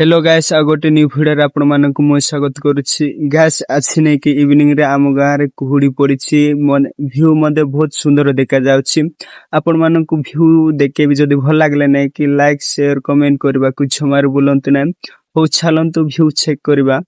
Hello guys आ गोटे new video आपण मानक मु स्वागत करूछि। गाइस आछि नै कि इवनिंग रे आम गाँ रे कुहुडी पड़िछि मन व्यू मध्ये बहुत सुंदर देखा जाउछि। आपण मानक व्यू देखे भी जदी भल लागले नै कि लाइक शेयर कमेंट करबा कुछ हमार बोलंत नै हो छालंतु व्यू चेक करबा।